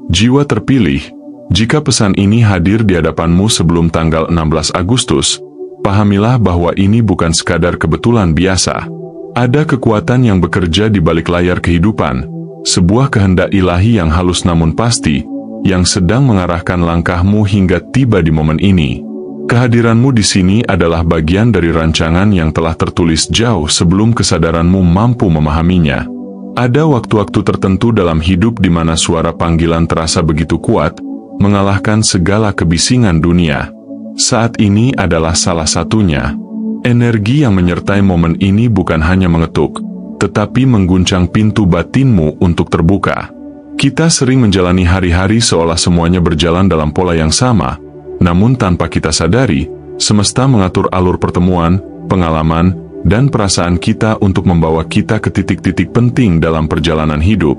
Jiwa terpilih, jika pesan ini hadir di hadapanmu sebelum tanggal 16 Agustus, pahamilah bahwa ini bukan sekadar kebetulan biasa. Ada kekuatan yang bekerja di balik layar kehidupan, sebuah kehendak ilahi yang halus namun pasti, yang sedang mengarahkan langkahmu hingga tiba di momen ini. Kehadiranmu di sini adalah bagian dari rancangan yang telah tertulis jauh sebelum kesadaranmu mampu memahaminya. Ada waktu-waktu tertentu dalam hidup di mana suara panggilan terasa begitu kuat, mengalahkan segala kebisingan dunia. Saat ini adalah salah satunya. Energi yang menyertai momen ini bukan hanya mengetuk, tetapi mengguncang pintu batinmu untuk terbuka. Kita sering menjalani hari-hari seolah semuanya berjalan dalam pola yang sama, namun tanpa kita sadari, semesta mengatur alur pertemuan, pengalaman, dan perasaan kita untuk membawa kita ke titik-titik penting dalam perjalanan hidup.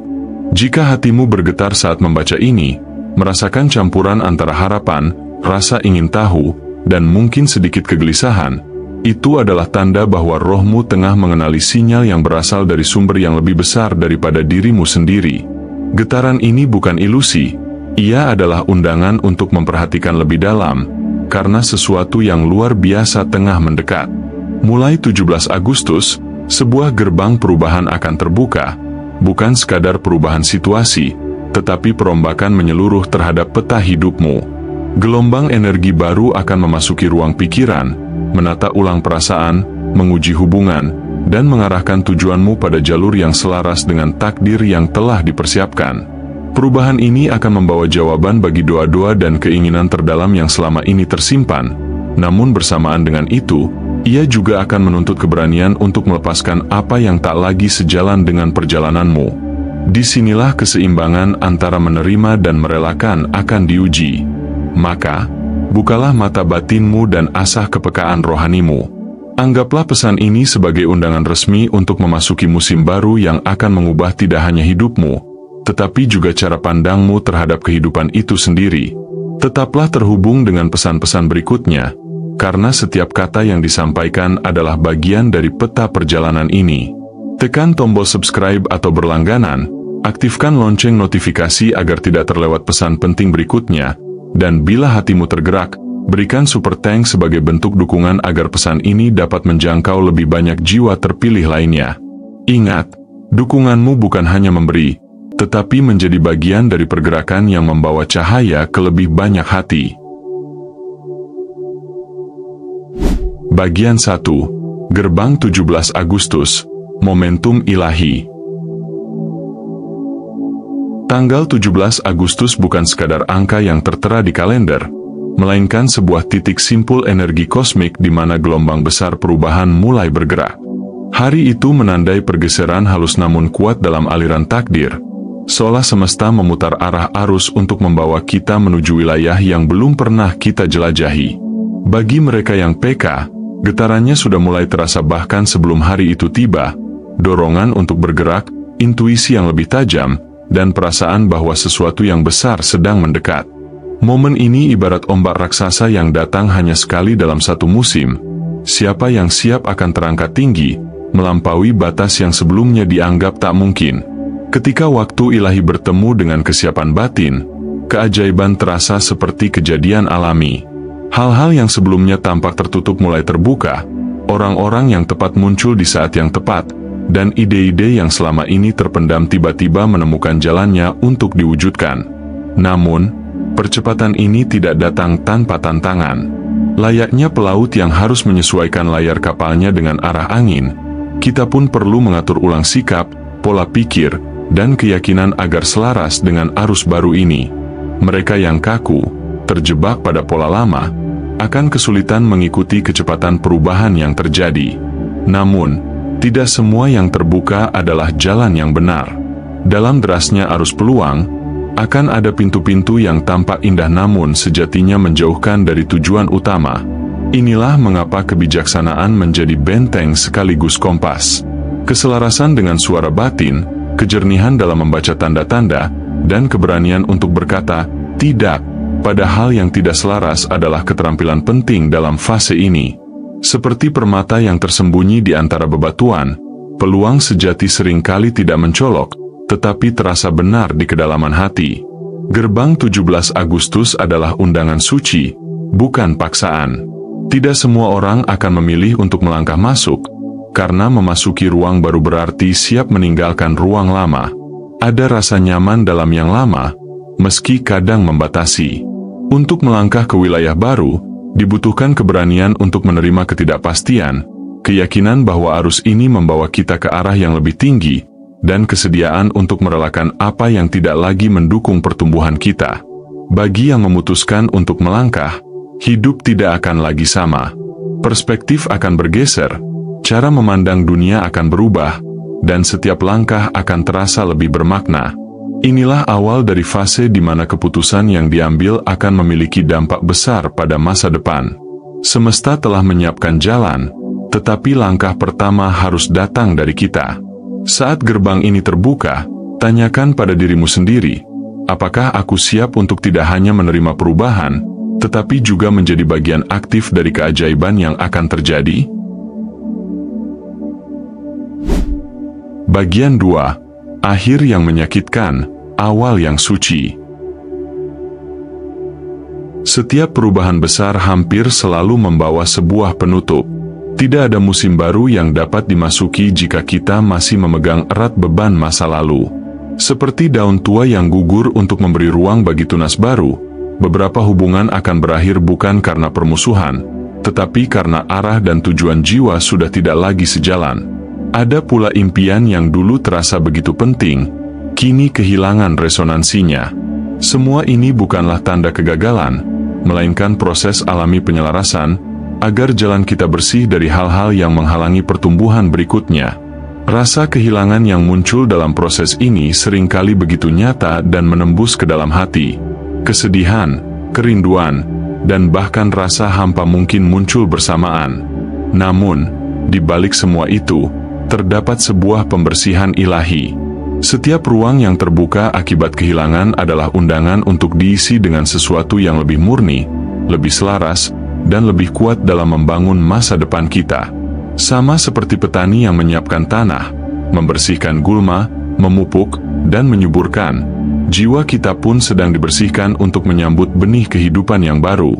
Jika hatimu bergetar saat membaca ini, merasakan campuran antara harapan, rasa ingin tahu, dan mungkin sedikit kegelisahan, itu adalah tanda bahwa rohmu tengah mengenali sinyal yang berasal dari sumber yang lebih besar daripada dirimu sendiri. Getaran ini bukan ilusi, ia adalah undangan untuk memperhatikan lebih dalam, karena sesuatu yang luar biasa tengah mendekat. Mulai 17 Agustus, sebuah gerbang perubahan akan terbuka, bukan sekadar perubahan situasi, tetapi perombakan menyeluruh terhadap peta hidupmu. Gelombang energi baru akan memasuki ruang pikiran, menata ulang perasaan, menguji hubungan, dan mengarahkan tujuanmu pada jalur yang selaras dengan takdir yang telah dipersiapkan. Perubahan ini akan membawa jawaban bagi doa-doa dan keinginan terdalam yang selama ini tersimpan. Namun bersamaan dengan itu, ia juga akan menuntut keberanian untuk melepaskan apa yang tak lagi sejalan dengan perjalananmu. Disinilah keseimbangan antara menerima dan merelakan akan diuji. Maka, bukalah mata batinmu dan asah kepekaan rohanimu. Anggaplah pesan ini sebagai undangan resmi untuk memasuki musim baru yang akan mengubah tidak hanya hidupmu, tetapi juga cara pandangmu terhadap kehidupan itu sendiri. Tetaplah terhubung dengan pesan-pesan berikutnya, karena setiap kata yang disampaikan adalah bagian dari peta perjalanan ini. Tekan tombol subscribe atau berlangganan, aktifkan lonceng notifikasi agar tidak terlewat pesan penting berikutnya, dan bila hatimu tergerak, berikan super thanks sebagai bentuk dukungan agar pesan ini dapat menjangkau lebih banyak jiwa terpilih lainnya. Ingat, dukunganmu bukan hanya memberi, tetapi menjadi bagian dari pergerakan yang membawa cahaya ke lebih banyak hati. Bagian 1. Gerbang 17 Agustus, Momentum Ilahi. Tanggal 17 Agustus bukan sekadar angka yang tertera di kalender, melainkan sebuah titik simpul energi kosmik di mana gelombang besar perubahan mulai bergerak. Hari itu menandai pergeseran halus namun kuat dalam aliran takdir, seolah semesta memutar arah arus untuk membawa kita menuju wilayah yang belum pernah kita jelajahi. Bagi mereka yang peka, getarannya sudah mulai terasa bahkan sebelum hari itu tiba, dorongan untuk bergerak, intuisi yang lebih tajam, dan perasaan bahwa sesuatu yang besar sedang mendekat. Momen ini ibarat ombak raksasa yang datang hanya sekali dalam satu musim. Siapa yang siap akan terangkat tinggi, melampaui batas yang sebelumnya dianggap tak mungkin. Ketika waktu ilahi bertemu dengan kesiapan batin, keajaiban terasa seperti kejadian alami. Hal-hal yang sebelumnya tampak tertutup mulai terbuka, orang-orang yang tepat muncul di saat yang tepat, dan ide-ide yang selama ini terpendam tiba-tiba menemukan jalannya untuk diwujudkan. Namun, percepatan ini tidak datang tanpa tantangan. Layaknya pelaut yang harus menyesuaikan layar kapalnya dengan arah angin, kita pun perlu mengatur ulang sikap, pola pikir, dan keyakinan agar selaras dengan arus baru ini. Mereka yang kaku, terjebak pada pola lama, akan kesulitan mengikuti kecepatan perubahan yang terjadi. Namun, tidak semua yang terbuka adalah jalan yang benar. Dalam derasnya arus peluang, akan ada pintu-pintu yang tampak indah namun sejatinya menjauhkan dari tujuan utama. Inilah mengapa kebijaksanaan menjadi benteng sekaligus kompas. Keselarasan dengan suara batin, kejernihan dalam membaca tanda-tanda, dan keberanian untuk berkata, tidak, pada hal yang tidak selaras adalah keterampilan penting dalam fase ini. Seperti permata yang tersembunyi di antara bebatuan, peluang sejati seringkali tidak mencolok, tetapi terasa benar di kedalaman hati. Gerbang 17 Agustus adalah undangan suci, bukan paksaan. Tidak semua orang akan memilih untuk melangkah masuk, karena memasuki ruang baru berarti siap meninggalkan ruang lama. Ada rasa nyaman dalam yang lama, meski kadang membatasi. Untuk melangkah ke wilayah baru, dibutuhkan keberanian untuk menerima ketidakpastian, keyakinan bahwa arus ini membawa kita ke arah yang lebih tinggi, dan kesediaan untuk merelakan apa yang tidak lagi mendukung pertumbuhan kita. Bagi yang memutuskan untuk melangkah, hidup tidak akan lagi sama. Perspektif akan bergeser, cara memandang dunia akan berubah, dan setiap langkah akan terasa lebih bermakna. Inilah awal dari fase di mana keputusan yang diambil akan memiliki dampak besar pada masa depan. Semesta telah menyiapkan jalan, tetapi langkah pertama harus datang dari kita. Saat gerbang ini terbuka, tanyakan pada dirimu sendiri, apakah aku siap untuk tidak hanya menerima perubahan, tetapi juga menjadi bagian aktif dari keajaiban yang akan terjadi? Bagian 2. Akhir yang menyakitkan, awal yang suci. Setiap perubahan besar hampir selalu membawa sebuah penutup. Tidak ada musim baru yang dapat dimasuki jika kita masih memegang erat beban masa lalu. Seperti daun tua yang gugur untuk memberi ruang bagi tunas baru, beberapa hubungan akan berakhir bukan karena permusuhan, tetapi karena arah dan tujuan jiwa sudah tidak lagi sejalan. Ada pula impian yang dulu terasa begitu penting, kini kehilangan resonansinya. Semua ini bukanlah tanda kegagalan, melainkan proses alami penyelarasan, agar jalan kita bersih dari hal-hal yang menghalangi pertumbuhan berikutnya. Rasa kehilangan yang muncul dalam proses ini seringkali begitu nyata dan menembus ke dalam hati. Kesedihan, kerinduan, dan bahkan rasa hampa mungkin muncul bersamaan. Namun, di balik semua itu, terdapat sebuah pembersihan ilahi. Setiap ruang yang terbuka akibat kehilangan adalah undangan untuk diisi dengan sesuatu yang lebih murni, lebih selaras, dan lebih kuat dalam membangun masa depan kita. Sama seperti petani yang menyiapkan tanah, membersihkan gulma, memupuk, dan menyuburkan, jiwa kita pun sedang dibersihkan untuk menyambut benih kehidupan yang baru.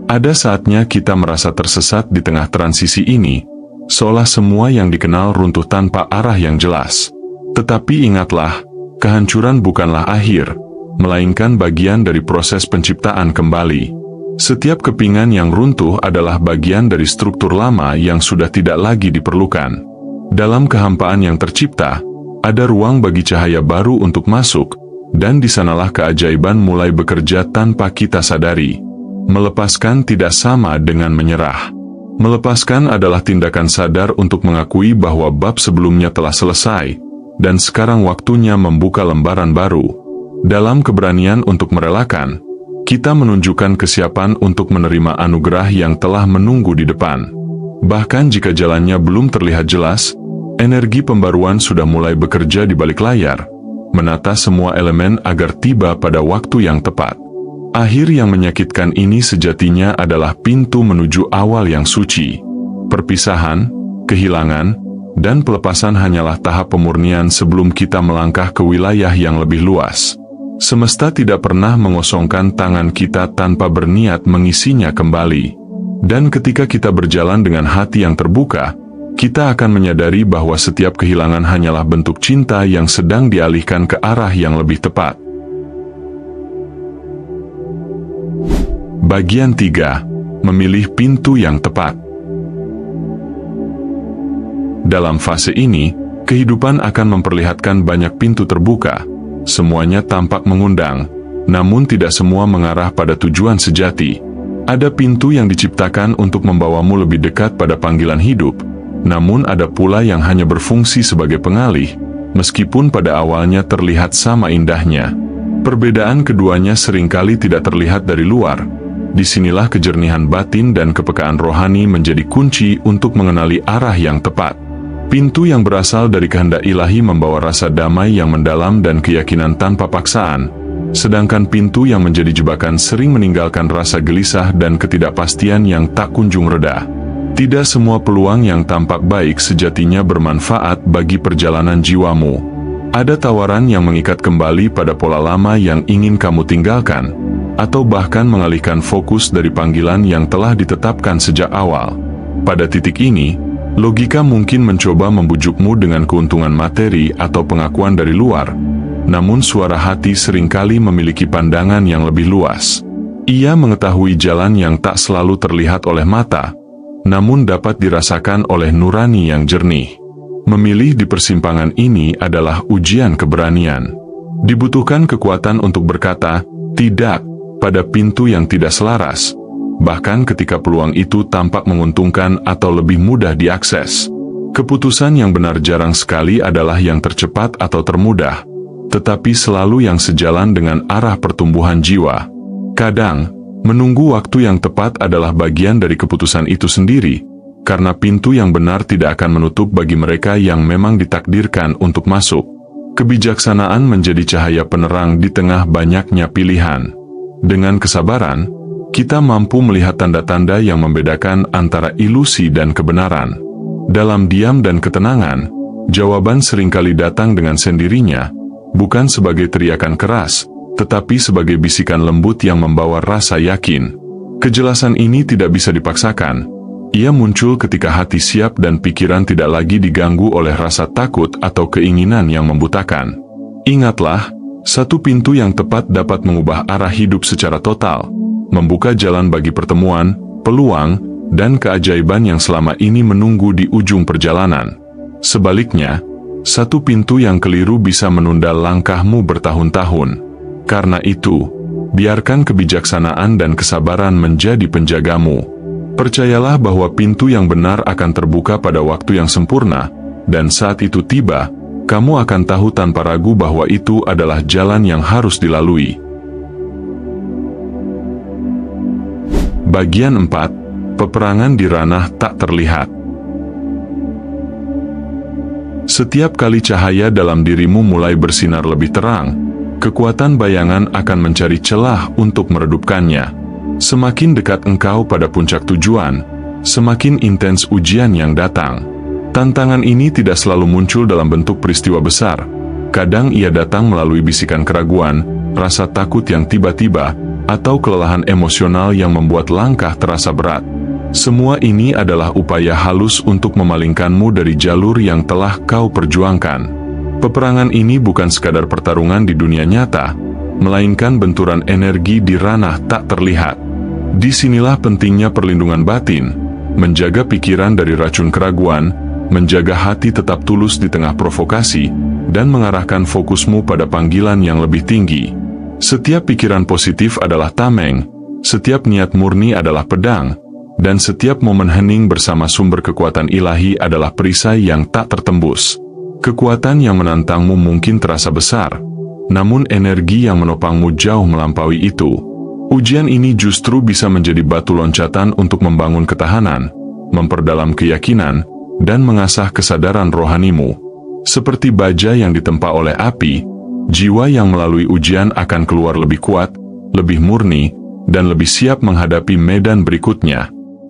Ada saatnya kita merasa tersesat di tengah transisi ini, seolah semua yang dikenal runtuh tanpa arah yang jelas. Tetapi ingatlah, kehancuran bukanlah akhir, melainkan bagian dari proses penciptaan kembali. Setiap kepingan yang runtuh adalah bagian dari struktur lama yang sudah tidak lagi diperlukan. Dalam kehampaan yang tercipta, ada ruang bagi cahaya baru untuk masuk, dan di sanalah keajaiban mulai bekerja tanpa kita sadari. Melepaskan tidak sama dengan menyerah. Melepaskan adalah tindakan sadar untuk mengakui bahwa bab sebelumnya telah selesai, dan sekarang waktunya membuka lembaran baru. Dalam keberanian untuk merelakan, kita menunjukkan kesiapan untuk menerima anugerah yang telah menunggu di depan. Bahkan jika jalannya belum terlihat jelas, energi pembaruan sudah mulai bekerja di balik layar, menata semua elemen agar tiba pada waktu yang tepat. Akhir yang menyakitkan ini sejatinya adalah pintu menuju awal yang suci. Perpisahan, kehilangan, dan pelepasan hanyalah tahap pemurnian sebelum kita melangkah ke wilayah yang lebih luas. Semesta tidak pernah mengosongkan tangan kita tanpa berniat mengisinya kembali. Dan ketika kita berjalan dengan hati yang terbuka, kita akan menyadari bahwa setiap kehilangan hanyalah bentuk cinta yang sedang dialihkan ke arah yang lebih tepat. Bagian 3. Memilih pintu yang tepat. Dalam fase ini, kehidupan akan memperlihatkan banyak pintu terbuka. Semuanya tampak mengundang, namun tidak semua mengarah pada tujuan sejati. Ada pintu yang diciptakan untuk membawamu lebih dekat pada panggilan hidup, namun ada pula yang hanya berfungsi sebagai pengalih, meskipun pada awalnya terlihat sama indahnya. Perbedaan keduanya seringkali tidak terlihat dari luar. Disinilah kejernihan batin dan kepekaan rohani menjadi kunci untuk mengenali arah yang tepat. Pintu yang berasal dari kehendak ilahi membawa rasa damai yang mendalam dan keyakinan tanpa paksaan, sedangkan pintu yang menjadi jebakan sering meninggalkan rasa gelisah dan ketidakpastian yang tak kunjung reda. Tidak semua peluang yang tampak baik sejatinya bermanfaat bagi perjalanan jiwamu. Ada tawaran yang mengikat kembali pada pola lama yang ingin kamu tinggalkan, atau bahkan mengalihkan fokus dari panggilan yang telah ditetapkan sejak awal. Pada titik ini, logika mungkin mencoba membujukmu dengan keuntungan materi atau pengakuan dari luar, namun suara hati seringkali memiliki pandangan yang lebih luas. Ia mengetahui jalan yang tak selalu terlihat oleh mata, namun dapat dirasakan oleh nurani yang jernih. Memilih di persimpangan ini adalah ujian keberanian. Dibutuhkan kekuatan untuk berkata, tidak, pada pintu yang tidak selaras, bahkan ketika peluang itu tampak menguntungkan atau lebih mudah diakses. Keputusan yang benar jarang sekali adalah yang tercepat atau termudah, tetapi selalu yang sejalan dengan arah pertumbuhan jiwa. Kadang, menunggu waktu yang tepat adalah bagian dari keputusan itu sendiri, karena pintu yang benar tidak akan menutup bagi mereka yang memang ditakdirkan untuk masuk. Kebijaksanaan menjadi cahaya penerang di tengah banyaknya pilihan. Dengan kesabaran, kita mampu melihat tanda-tanda yang membedakan antara ilusi dan kebenaran. Dalam diam dan ketenangan, jawaban seringkali datang dengan sendirinya, bukan sebagai teriakan keras, tetapi sebagai bisikan lembut yang membawa rasa yakin. Kejelasan ini tidak bisa dipaksakan. Ia muncul ketika hati siap dan pikiran tidak lagi diganggu oleh rasa takut atau keinginan yang membutakan. Ingatlah, satu pintu yang tepat dapat mengubah arah hidup secara total, membuka jalan bagi pertemuan, peluang, dan keajaiban yang selama ini menunggu di ujung perjalanan. Sebaliknya, satu pintu yang keliru bisa menunda langkahmu bertahun-tahun. Karena itu, biarkan kebijaksanaan dan kesabaran menjadi penjagamu. Percayalah bahwa pintu yang benar akan terbuka pada waktu yang sempurna, dan saat itu tiba, kamu akan tahu tanpa ragu bahwa itu adalah jalan yang harus dilalui. Bagian 4. Peperangan di ranah tak terlihat. Setiap kali cahaya dalam dirimu mulai bersinar lebih terang, kekuatan bayangan akan mencari celah untuk meredupkannya. Semakin dekat engkau pada puncak tujuan, semakin intens ujian yang datang. Tantangan ini tidak selalu muncul dalam bentuk peristiwa besar. Kadang ia datang melalui bisikan keraguan, rasa takut yang tiba-tiba, atau kelelahan emosional yang membuat langkah terasa berat. Semua ini adalah upaya halus untuk memalingkanmu dari jalur yang telah kau perjuangkan. Peperangan ini bukan sekadar pertarungan di dunia nyata, melainkan benturan energi di ranah tak terlihat. Disinilah pentingnya perlindungan batin, menjaga pikiran dari racun keraguan, menjaga hati tetap tulus di tengah provokasi, dan mengarahkan fokusmu pada panggilan yang lebih tinggi. Setiap pikiran positif adalah tameng, setiap niat murni adalah pedang, dan setiap momen hening bersama sumber kekuatan ilahi adalah perisai yang tak tertembus. Kekuatan yang menantangmu mungkin terasa besar, namun energi yang menopangmu jauh melampaui itu. Ujian ini justru bisa menjadi batu loncatan untuk membangun ketahanan, memperdalam keyakinan, dan mengasah kesadaran rohanimu. Seperti baja yang ditempa oleh api, jiwa yang melalui ujian akan keluar lebih kuat, lebih murni, dan lebih siap menghadapi medan berikutnya.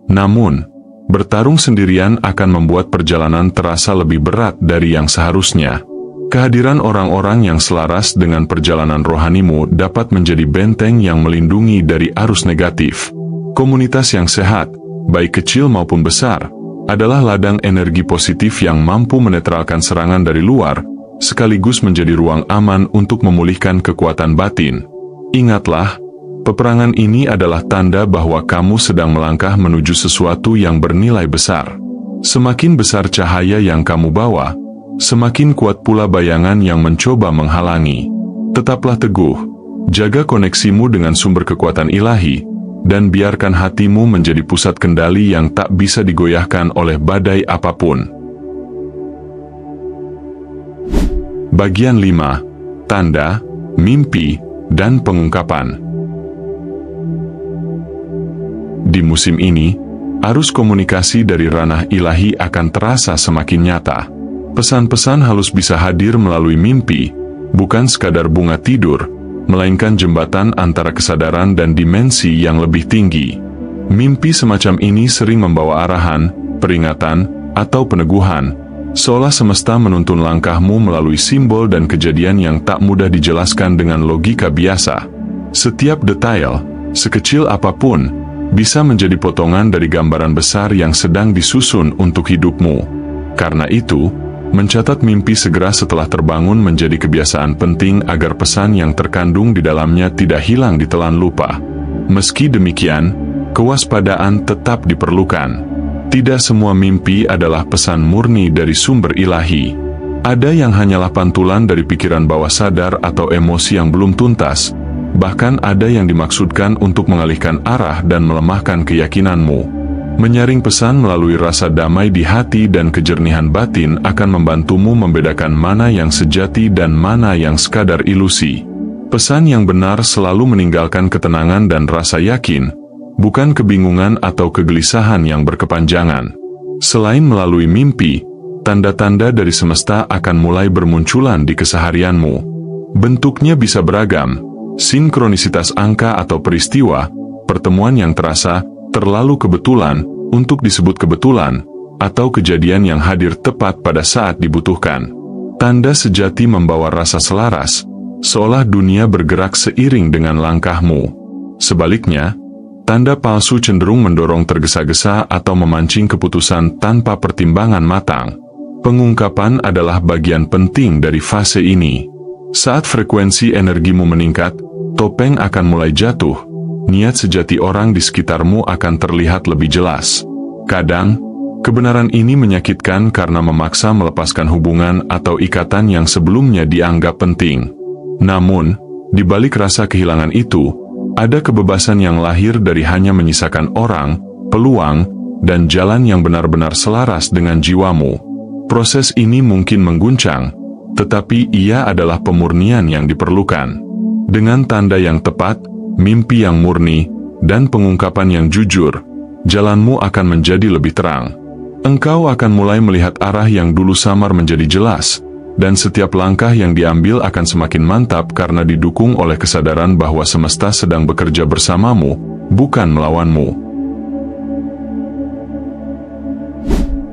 Namun, bertarung sendirian akan membuat perjalanan terasa lebih berat dari yang seharusnya. Kehadiran orang-orang yang selaras dengan perjalanan rohanimu dapat menjadi benteng yang melindungi dari arus negatif. Komunitas yang sehat, baik kecil maupun besar, adalah ladang energi positif yang mampu menetralkan serangan dari luar, sekaligus menjadi ruang aman untuk memulihkan kekuatan batin. Ingatlah, peperangan ini adalah tanda bahwa kamu sedang melangkah menuju sesuatu yang bernilai besar. Semakin besar cahaya yang kamu bawa, semakin kuat pula bayangan yang mencoba menghalangi. Tetaplah teguh, jaga koneksimu dengan sumber kekuatan ilahi, dan biarkan hatimu menjadi pusat kendali yang tak bisa digoyahkan oleh badai apapun. Bagian 5. Tanda, mimpi, dan pengungkapan. Di musim ini, arus komunikasi dari ranah ilahi akan terasa semakin nyata. Pesan-pesan halus bisa hadir melalui mimpi, bukan sekadar bunga tidur, melainkan jembatan antara kesadaran dan dimensi yang lebih tinggi. Mimpi semacam ini sering membawa arahan, peringatan, atau peneguhan, Seolah semesta menuntun langkahmu melalui simbol dan kejadian yang tak mudah dijelaskan dengan logika biasa. Setiap detail, sekecil apapun, bisa menjadi potongan dari gambaran besar yang sedang disusun untuk hidupmu. Karena itu, mencatat mimpi segera setelah terbangun menjadi kebiasaan penting agar pesan yang terkandung di dalamnya tidak hilang ditelan lupa. Meski demikian, kewaspadaan tetap diperlukan. Tidak semua mimpi adalah pesan murni dari sumber ilahi. Ada yang hanyalah pantulan dari pikiran bawah sadar atau emosi yang belum tuntas. Bahkan ada yang dimaksudkan untuk mengalihkan arah dan melemahkan keyakinanmu. Menyaring pesan melalui rasa damai di hati dan kejernihan batin akan membantumu membedakan mana yang sejati dan mana yang sekadar ilusi. Pesan yang benar selalu meninggalkan ketenangan dan rasa yakin, bukan kebingungan atau kegelisahan yang berkepanjangan. Selain melalui mimpi, tanda-tanda dari semesta akan mulai bermunculan di keseharianmu. Bentuknya bisa beragam, sinkronisitas angka atau peristiwa, pertemuan yang terasa terlalu kebetulan untuk disebut kebetulan, atau kejadian yang hadir tepat pada saat dibutuhkan. Tanda sejati membawa rasa selaras, seolah dunia bergerak seiring dengan langkahmu. Sebaliknya, tanda palsu cenderung mendorong tergesa-gesa atau memancing keputusan tanpa pertimbangan matang. Pengungkapan adalah bagian penting dari fase ini. Saat frekuensi energimu meningkat, topeng akan mulai jatuh. Niat sejati orang di sekitarmu akan terlihat lebih jelas. Kadang, kebenaran ini menyakitkan karena memaksa melepaskan hubungan atau ikatan yang sebelumnya dianggap penting. Namun, di balik rasa kehilangan itu, ada kebebasan yang lahir dari hanya menyisakan orang, peluang, dan jalan yang benar-benar selaras dengan jiwamu. Proses ini mungkin mengguncang, tetapi ia adalah pemurnian yang diperlukan. Dengan tanda yang tepat, mimpi yang murni, dan pengungkapan yang jujur, jalanmu akan menjadi lebih terang. Engkau akan mulai melihat arah yang dulu samar menjadi jelas, dan setiap langkah yang diambil akan semakin mantap karena didukung oleh kesadaran bahwa semesta sedang bekerja bersamamu, bukan melawanmu.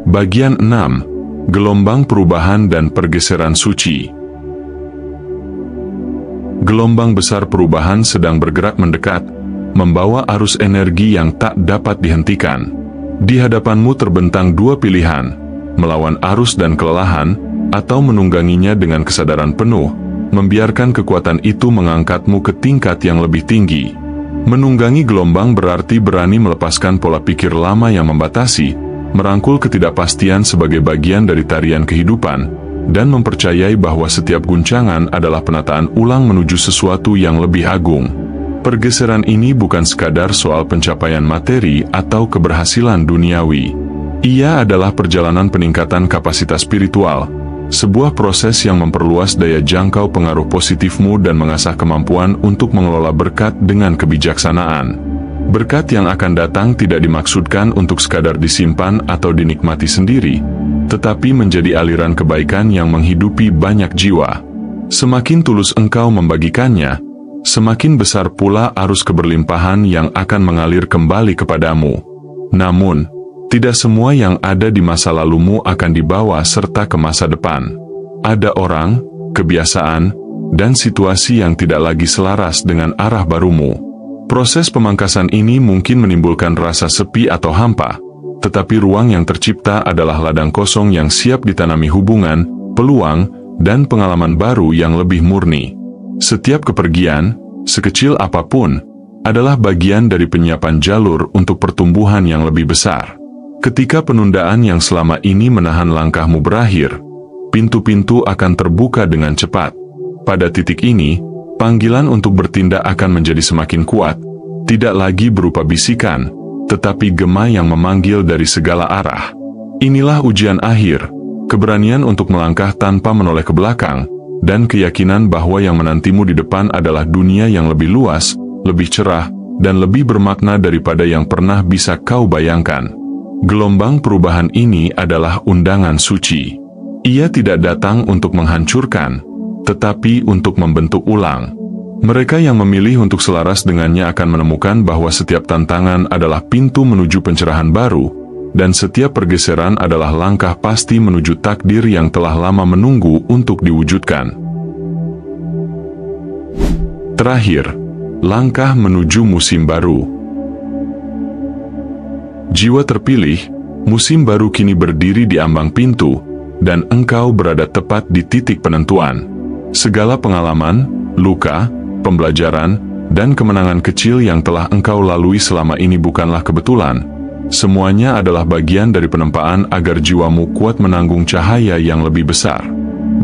Bagian 6. Gelombang perubahan dan pergeseran suci. Gelombang besar perubahan sedang bergerak mendekat, membawa arus energi yang tak dapat dihentikan. Di hadapanmu terbentang dua pilihan, melawan arus dan kelelahan, atau menungganginya dengan kesadaran penuh, membiarkan kekuatan itu mengangkatmu ke tingkat yang lebih tinggi. Menunggangi gelombang berarti berani melepaskan pola pikir lama yang membatasi, merangkul ketidakpastian sebagai bagian dari tarian kehidupan, dan mempercayai bahwa setiap guncangan adalah penataan ulang menuju sesuatu yang lebih agung. Pergeseran ini bukan sekadar soal pencapaian materi atau keberhasilan duniawi. Ia adalah perjalanan peningkatan kapasitas spiritual, sebuah proses yang memperluas daya jangkau pengaruh positifmu dan mengasah kemampuan untuk mengelola berkat dengan kebijaksanaan. Berkat yang akan datang tidak dimaksudkan untuk sekadar disimpan atau dinikmati sendiri, tetapi menjadi aliran kebaikan yang menghidupi banyak jiwa. Semakin tulus engkau membagikannya, semakin besar pula arus keberlimpahan yang akan mengalir kembali kepadamu. Namun, tidak semua yang ada di masa lalumu akan dibawa serta ke masa depan. Ada orang, kebiasaan, dan situasi yang tidak lagi selaras dengan arah barumu. Proses pemangkasan ini mungkin menimbulkan rasa sepi atau hampa, tetapi ruang yang tercipta adalah ladang kosong yang siap ditanami hubungan, peluang, dan pengalaman baru yang lebih murni. Setiap kepergian, sekecil apapun, adalah bagian dari penyiapan jalur untuk pertumbuhan yang lebih besar. Ketika penundaan yang selama ini menahan langkahmu berakhir, pintu-pintu akan terbuka dengan cepat. Pada titik ini, panggilan untuk bertindak akan menjadi semakin kuat, tidak lagi berupa bisikan, tetapi gema yang memanggil dari segala arah. Inilah ujian akhir, keberanian untuk melangkah tanpa menoleh ke belakang, dan keyakinan bahwa yang menantimu di depan adalah dunia yang lebih luas, lebih cerah, dan lebih bermakna daripada yang pernah bisa kau bayangkan. Gelombang perubahan ini adalah undangan suci. Ia tidak datang untuk menghancurkan, tetapi untuk membentuk ulang. Mereka yang memilih untuk selaras dengannya akan menemukan bahwa setiap tantangan adalah pintu menuju pencerahan baru, dan setiap pergeseran adalah langkah pasti menuju takdir yang telah lama menunggu untuk diwujudkan. Terakhir, langkah menuju musim baru. Jiwa terpilih, musim baru kini berdiri di ambang pintu, dan engkau berada tepat di titik penentuan. Segala pengalaman, luka, pembelajaran, dan kemenangan kecil yang telah engkau lalui selama ini bukanlah kebetulan. Semuanya adalah bagian dari penempaan agar jiwamu kuat menanggung cahaya yang lebih besar.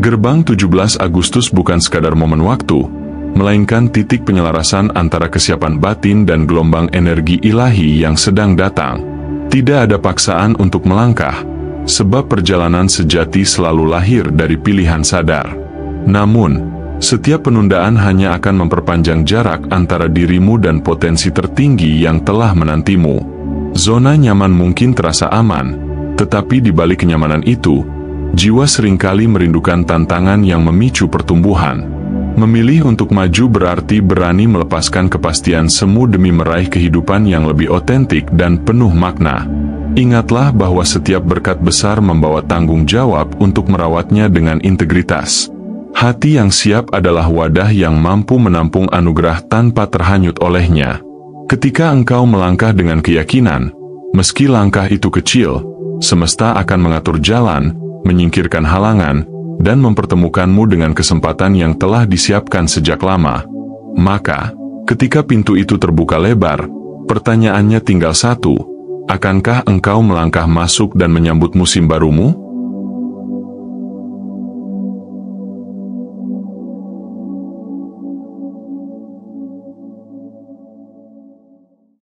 Gerbang 17 Agustus bukan sekadar momen waktu, melainkan titik penyelarasan antara kesiapan batin dan gelombang energi ilahi yang sedang datang. Tidak ada paksaan untuk melangkah, sebab perjalanan sejati selalu lahir dari pilihan sadar. Namun, setiap penundaan hanya akan memperpanjang jarak antara dirimu dan potensi tertinggi yang telah menantimu. Zona nyaman mungkin terasa aman, tetapi di balik kenyamanan itu, jiwa seringkali merindukan tantangan yang memicu pertumbuhan. Memilih untuk maju berarti berani melepaskan kepastian semu demi meraih kehidupan yang lebih otentik dan penuh makna. Ingatlah bahwa setiap berkat besar membawa tanggung jawab untuk merawatnya dengan integritas. Hati yang siap adalah wadah yang mampu menampung anugerah tanpa terhanyut olehnya. Ketika engkau melangkah dengan keyakinan, meski langkah itu kecil, semesta akan mengatur jalan, menyingkirkan halangan, dan mempertemukanmu dengan kesempatan yang telah disiapkan sejak lama. Maka, ketika pintu itu terbuka lebar, pertanyaannya tinggal satu: akankah engkau melangkah masuk dan menyambut musim barumu?